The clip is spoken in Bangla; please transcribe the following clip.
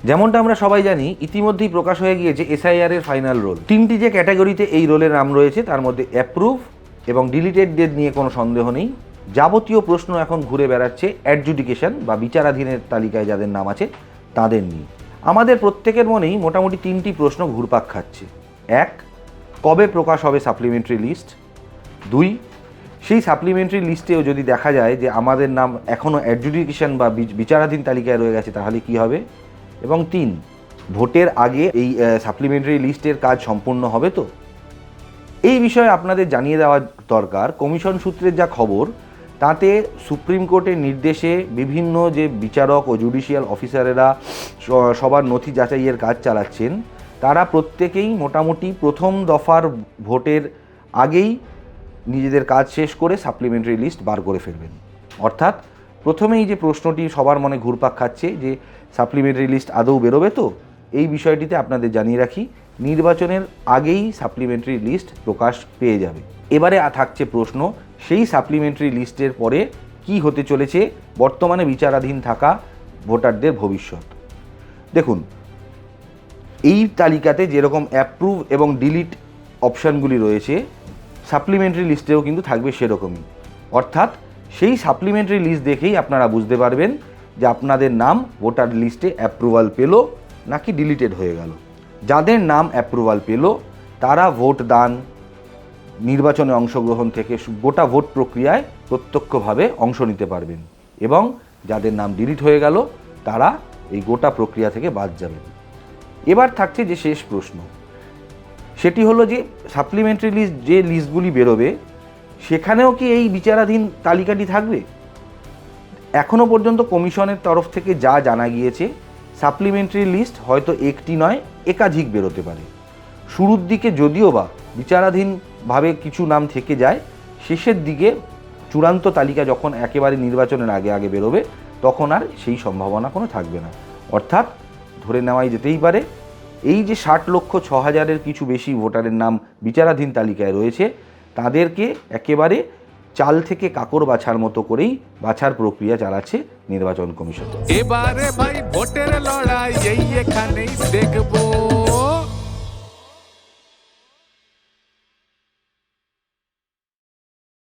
যেমনটা আমরা সবাই জানি, ইতিমধ্যেই প্রকাশ হয়ে গিয়েছে এসআইআর এর ফাইনাল রোল। 3টি যে ক্যাটাগরিতে এই রোলের নাম রয়েছে তার মধ্যে অ্যাপ্রুভ এবং ডিলিটেডদের নিয়ে কোনো সন্দেহ নেই। যাবতীয় প্রশ্ন এখন ঘুরে বেড়াচ্ছে অ্যাডজুডিকেশন বা বিচারাধীনের তালিকায় যাদের নাম আছে তাদের নিয়ে। আমাদের প্রত্যেকের মনেই মোটামুটি 3টি প্রশ্ন ঘুরপাক খাচ্ছে। 1, কবে প্রকাশ হবে সাপ্লিমেন্টারি লিস্ট? 2, সেই সাপ্লিমেন্টারি লিস্টেও যদি দেখা যায় যে আমাদের নাম এখনও অ্যাডজুডিকেশন বা বিচারাধীন তালিকায় রয়ে গেছে তাহলে কি হবে? এবং 3, ভোটের আগে এই সাপ্লিমেন্টারি লিস্টের কাজ সম্পূর্ণ হবে তো? এই বিষয়ে আপনাদের জানিয়ে দেওয়া দরকার, কমিশন সূত্রের যা খবর তাতে সুপ্রিম কোর্টের নির্দেশে বিভিন্ন যে বিচারক ও জুডিশিয়াল অফিসারেরা সবার নথি যাচাইয়ের কাজ চালাচ্ছেন তারা প্রত্যেকেই মোটামুটি প্রথম দফার ভোটের আগেই নিজেদের কাজ শেষ করে সাপ্লিমেন্টারি লিস্ট বার করে ফেলবেন। অর্থাৎ প্রথমেই যে প্রশ্নটি সবার মনে ঘুরপাক খাচ্ছে যে সাপ্লিমেন্টারি লিস্ট আদৌ বেরোবে তো, এই বিষয়টিতে আপনাদের জানিয়ে রাখি নির্বাচনের আগেই সাপ্লিমেন্টারি লিস্ট প্রকাশ পেয়ে যাবে। এবারে থাকছে প্রশ্ন, সেই সাপ্লিমেন্টারি লিস্টের পরে কি হতে চলেছে বর্তমানে বিচারাধীন থাকা ভোটারদের ভবিষ্যৎ। দেখুন, এই তালিকাতে যেরকম অ্যাপ্রুভ এবং ডিলিট অপশানগুলি রয়েছে সাপ্লিমেন্টারি লিস্টেও কিন্তু থাকবে সেরকমই। অর্থাৎ সেই সাপ্লিমেন্টারি লিস্ট দেখেই আপনারা বুঝতে পারবেন যে আপনাদের নাম ভোটার লিস্টে অ্যাপ্রুভাল পেল নাকি ডিলিটেড হয়ে গেল। যাদের নাম অ্যাপ্রুভাল পেল তারা ভোট দান, নির্বাচনে অংশগ্রহণ থেকে গোটা ভোট প্রক্রিয়ায় প্রত্যক্ষভাবে অংশ নিতে পারবেন এবং যাদের নাম ডিলিট হয়ে গেল তারা এই গোটা প্রক্রিয়া থেকে বাদ যাবেন। এবার থাকছে যে শেষ প্রশ্ন, সেটি হলো যে সাপ্লিমেন্টারি লিস্ট যে লিস্টগুলি বেরোবে সেখানেও কি এই বিচারাধীন তালিকাটি থাকবে? এখনও পর্যন্ত কমিশনের তরফ থেকে যা জানা গিয়েছে সাপ্লিমেন্টারি লিস্ট হয়তো একটি নয় একাধিক বেরোতে পারে। শুরুর দিকে যদিও বা বিচারাধীনভাবে কিছু নাম থেকে যায়, শেষের দিকে চূড়ান্ত তালিকা যখন একেবারে নির্বাচনের আগে আগে বেরোবে তখন আর সেই সম্ভাবনা কোনো থাকবে না। অর্থাৎ ধরে নেওয়াই যেতেই পারে এই যে 60,06,000-এর কিছু বেশি ভোটারের নাম বিচারাধীন তালিকায় রয়েছে তাদেরকে একেবারে চাল থেকে কাকড় বাছার মতো করেই বাছার প্রক্রিয়া চালাচ্ছে নির্বাচন কমিশন। এবারে ভাই ভোটের লড়াই এই এখানেই দেখবো।